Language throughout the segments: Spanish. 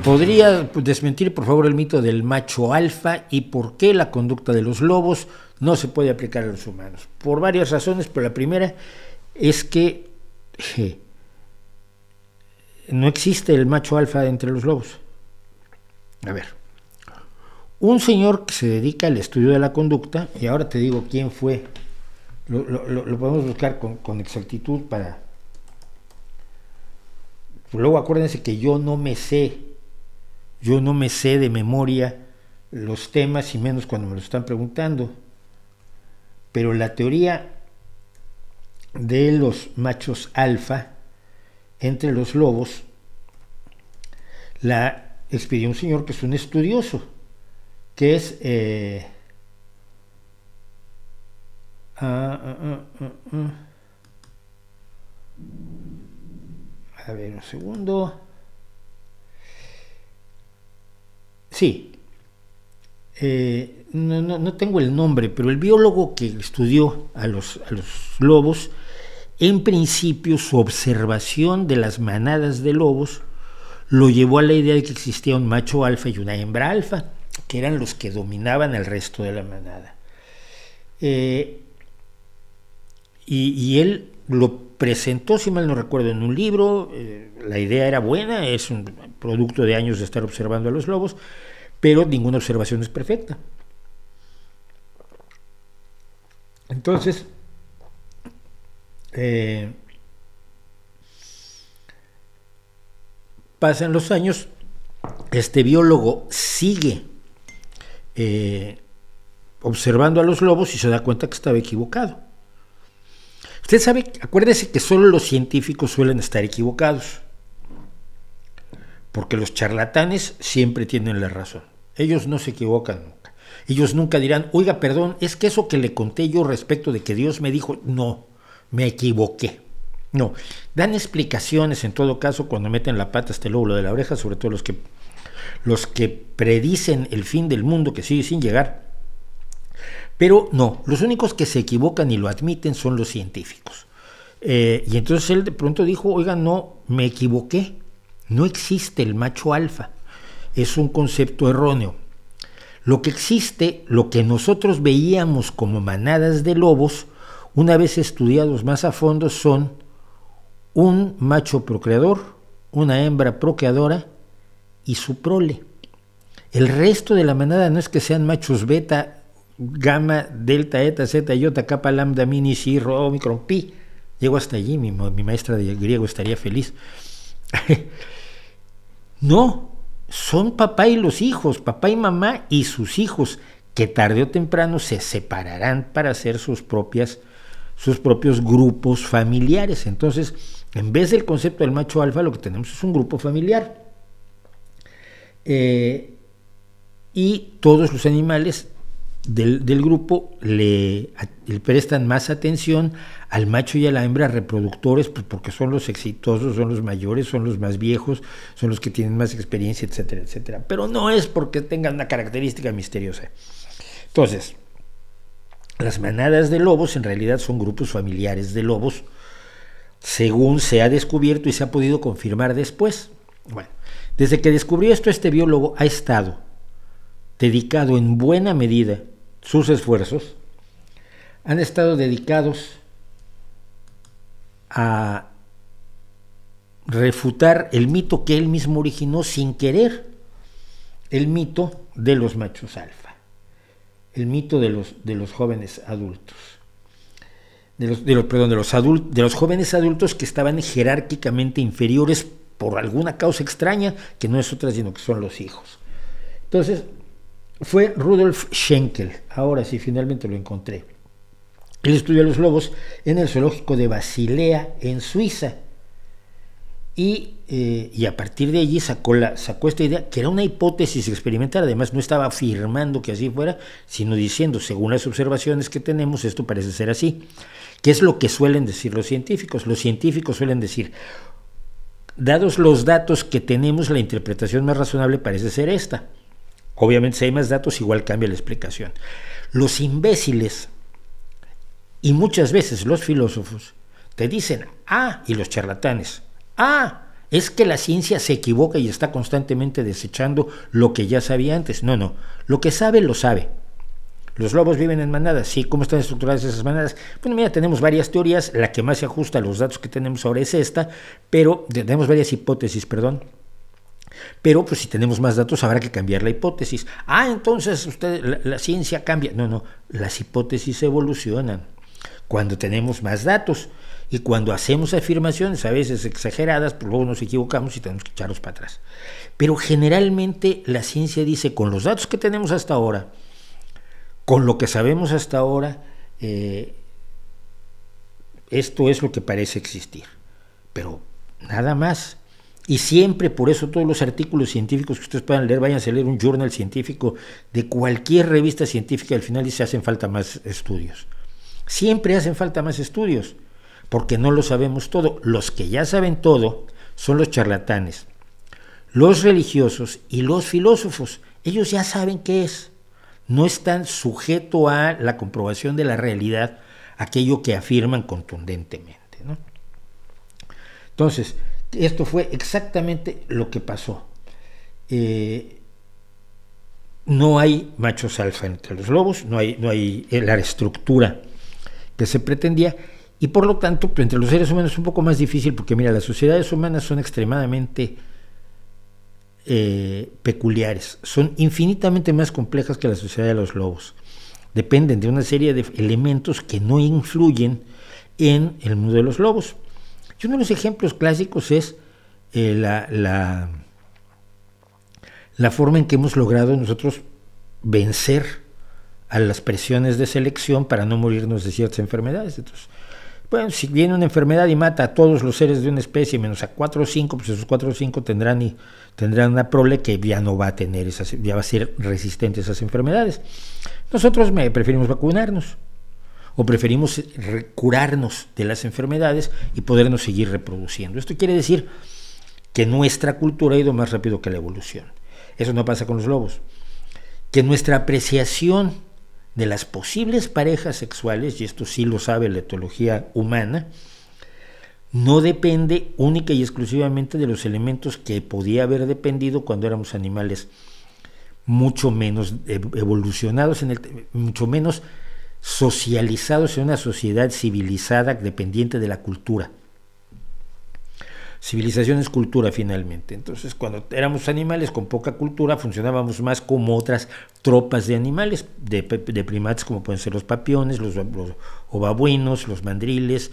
¿Podría desmentir, por favor, el mito del macho alfa y por qué la conducta de los lobos no se puede aplicar a los humanos? Por varias razones, pero la primera es que no existe el macho alfa entre los lobos. A ver, un señor que se dedica al estudio de la conducta, y ahora te digo quién fue, lo podemos buscar con exactitud para... Luego acuérdense que yo no me sé de memoria los temas, y menos cuando me lo están preguntando, pero la teoría de los machos alfa entre los lobos la expidió un señor que es un estudioso, que es a ver un segundo. Sí, no tengo el nombre, pero el biólogo que estudió a los lobos, en principio su observación de las manadas de lobos lo llevó a la idea de que existía un macho alfa y una hembra alfa, que eran los que dominaban el resto de la manada. Y él lo presentó, si mal no recuerdo, en un libro. La idea era buena, es un producto de años de estar observando a los lobos, pero ninguna observación es perfecta. Entonces, pasan los años, este biólogo sigue observando a los lobos y se da cuenta que estaba equivocado. Usted sabe, acuérdese que solo los científicos suelen estar equivocados, porque los charlatanes siempre tienen la razón. Ellos no se equivocan nunca. Ellos nunca dirán, oiga, perdón, es que eso que le conté yo respecto de que Dios me dijo, no, me equivoqué. No, dan explicaciones en todo caso cuando meten la pata hasta el lóbulo de la oreja, sobre todo los que predicen el fin del mundo que sigue sin llegar. Pero no, los únicos que se equivocan y lo admiten son los científicos. Y entonces él de pronto dijo, oiga, no, me equivoqué. No existe el macho alfa. Es un concepto erróneo. Lo que existe, lo que nosotros veíamos como manadas de lobos, una vez estudiados más a fondo, son un macho procreador, una hembra procreadora y su prole. El resto de la manada no es que sean machos beta, gamma, delta, eta, zeta, iota, kappa, lambda, mini, psi, rho, omicron, pi. Llego hasta allí, mi maestra de griego estaría feliz. No, son papá y los hijos, papá y mamá y sus hijos, que tarde o temprano se separarán para hacer sus propios grupos familiares. Entonces, en vez del concepto del macho alfa, lo que tenemos es un grupo familiar. Y todos los animales del grupo le prestan más atención al macho y a la hembra reproductores, pues porque son los exitosos, son los mayores, son los más viejos, son los que tienen más experiencia, etcétera, etcétera. Pero no es porque tengan una característica misteriosa. Entonces, las manadas de lobos en realidad son grupos familiares de lobos, según se ha descubierto y se ha podido confirmar después. Bueno, desde que descubrió esto, este biólogo ha estado dedicado en buena medida, sus esfuerzos han estado dedicados a refutar el mito que él mismo originó sin querer, el mito de los machos alfa, el mito de los jóvenes adultos, de los jóvenes adultos que estaban jerárquicamente inferiores por alguna causa extraña, que no es otra sino que son los hijos. Entonces, fue Rudolf Schenkel, ahora sí, finalmente lo encontré. Él estudió a los lobos en el zoológico de Basilea, en Suiza, y a partir de allí sacó esta idea, que era una hipótesis experimental. Además no estaba afirmando que así fuera, sino diciendo, según las observaciones que tenemos, esto parece ser así. ¿Qué es lo que suelen decir los científicos? Los científicos suelen decir, dados los datos que tenemos, la interpretación más razonable parece ser esta. Obviamente, si hay más datos, igual cambia la explicación. Los imbéciles y muchas veces los filósofos te dicen, y los charlatanes, es que la ciencia se equivoca y está constantemente desechando lo que ya sabía antes. No, no, lo que sabe, lo sabe. Los lobos viven en manadas, sí, ¿cómo están estructuradas esas manadas? Bueno, mira, tenemos varias teorías, la que más se ajusta a los datos que tenemos ahora es esta, pero tenemos varias hipótesis, perdón. Pero pues si tenemos más datos habrá que cambiar la hipótesis. Entonces la ciencia cambia. No, no, las hipótesis evolucionan cuando tenemos más datos. Y cuando hacemos afirmaciones, a veces exageradas, pues luego nos equivocamos y tenemos que echarlos para atrás. Pero generalmente la ciencia dice, con los datos que tenemos hasta ahora, con lo que sabemos hasta ahora, esto es lo que parece existir. Pero nada más. Y siempre, por eso todos los artículos científicos que ustedes puedan leer, váyanse a leer un journal científico de cualquier revista científica, al final dice hacen falta más estudios. Siempre hacen falta más estudios, porque no lo sabemos todo. Los que ya saben todo son los charlatanes, los religiosos y los filósofos. Ellos ya saben qué es. No están sujetos a la comprobación de la realidad, aquello que afirman contundentemente, ¿no? Entonces, esto fue exactamente lo que pasó. No hay machos alfa entre los lobos, no hay la estructura que se pretendía, y por lo tanto, entre los seres humanos es un poco más difícil, porque mira, las sociedades humanas son extremadamente peculiares, son infinitamente más complejas que la sociedad de los lobos. Dependen de una serie de elementos que no influyen en el mundo de los lobos. Y uno de los ejemplos clásicos es la forma en que hemos logrado nosotros vencer a las presiones de selección para no morirnos de ciertas enfermedades. Entonces, bueno, si viene una enfermedad y mata a todos los seres de una especie menos a 4 o 5, pues esos 4 o 5 tendrán una prole que ya no va a tener ya va a ser resistente a esas enfermedades. Nosotros preferimos vacunarnos o preferimos curarnos de las enfermedades y podernos seguir reproduciendo. Esto quiere decir que nuestra cultura ha ido más rápido que la evolución. Eso no pasa con los lobos. Que nuestra apreciación de las posibles parejas sexuales, y esto sí lo sabe la etología humana, no depende única y exclusivamente de los elementos que podía haber dependido cuando éramos animales mucho menos evolucionados, mucho menos socializados en una sociedad civilizada dependiente de la cultura. Civilización es cultura finalmente. Entonces, cuando éramos animales con poca cultura, funcionábamos más como otras tropas de animales, de primates como pueden ser los papiones, los obabuenos, los mandriles,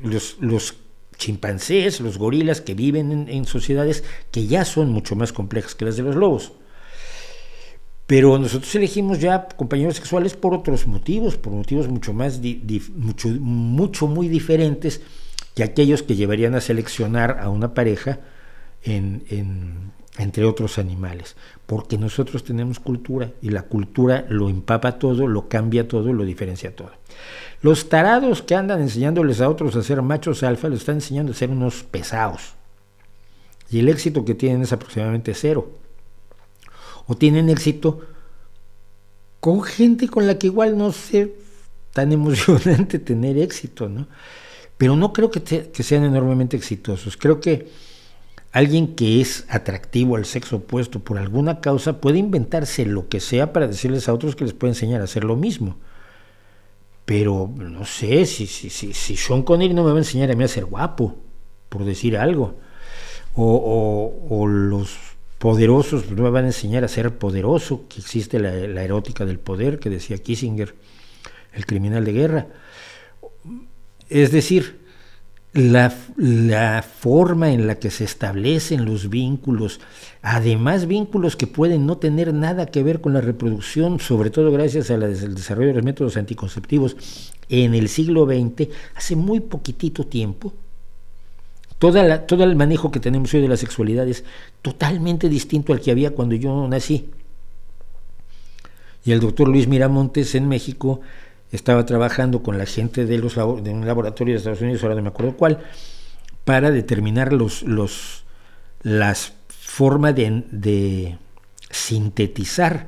los chimpancés, los gorilas, que viven en sociedades que ya son mucho más complejas que las de los lobos. Pero nosotros elegimos ya compañeros sexuales por otros motivos, por motivos mucho más muy diferentes que aquellos que llevarían a seleccionar a una pareja entre otros animales, porque nosotros tenemos cultura y la cultura lo empapa todo, lo cambia todo, lo diferencia todo. Los tarados que andan enseñándoles a otros a ser machos alfa, les están enseñando a ser unos pesados, y el éxito que tienen es aproximadamente 0, o tienen éxito con gente con la que igual no sé, tan emocionante tener éxito, ¿no? Pero no creo que sean enormemente exitosos. Creo que alguien que es atractivo al sexo opuesto por alguna causa puede inventarse lo que sea para decirles a otros que les puede enseñar a hacer lo mismo. Pero no sé, si Sean Connery no me va a enseñar a mí a ser guapo, por decir algo. O los poderosos no me van a enseñar a ser poderoso, que existe la erótica del poder, que decía Kissinger, el criminal de guerra. Es decir, la forma en la que se establecen los vínculos, además vínculos que pueden no tener nada que ver con la reproducción, sobre todo gracias al desarrollo de los métodos anticonceptivos en el siglo XX, hace muy poquitito tiempo, todo el manejo que tenemos hoy de la sexualidad es totalmente distinto al que había cuando yo nací. Y el doctor Luis Miramontes en México estaba trabajando con la gente de un laboratorio de Estados Unidos, ahora no me acuerdo cuál, para determinar las formas de sintetizar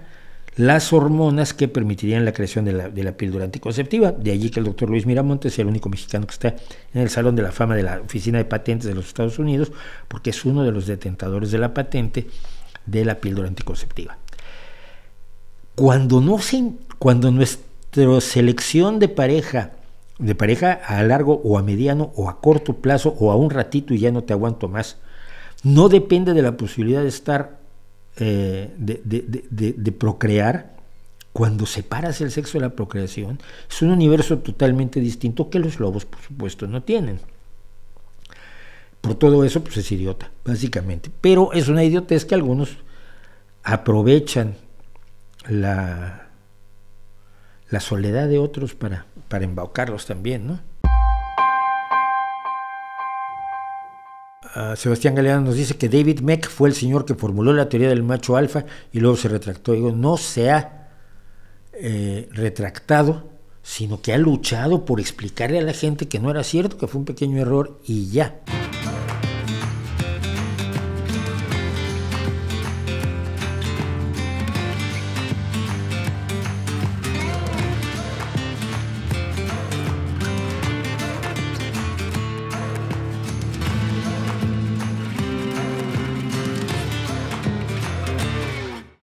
las hormonas que permitirían la creación de la píldora anticonceptiva. De allí que el doctor Luis Miramontes sea el único mexicano que está en el Salón de la Fama de la Oficina de Patentes de los Estados Unidos, porque es uno de los detentadores de la patente de la píldora anticonceptiva. Cuando nuestra selección de pareja a largo o a mediano o a corto plazo o a un ratito y ya no te aguanto más, no depende de la posibilidad de estar de procrear, cuando separas el sexo de la procreación, es un universo totalmente distinto que los lobos, por supuesto, no tienen. Por todo eso, pues es idiota, básicamente. Pero es una idiotez que algunos aprovechan la soledad de otros para embaucarlos también, ¿no? Sebastián Galeano nos dice que David Meck fue el señor que formuló la teoría del macho alfa y luego se retractó. Digo, no se ha retractado, sino que ha luchado por explicarle a la gente que no era cierto, que fue un pequeño error y ya.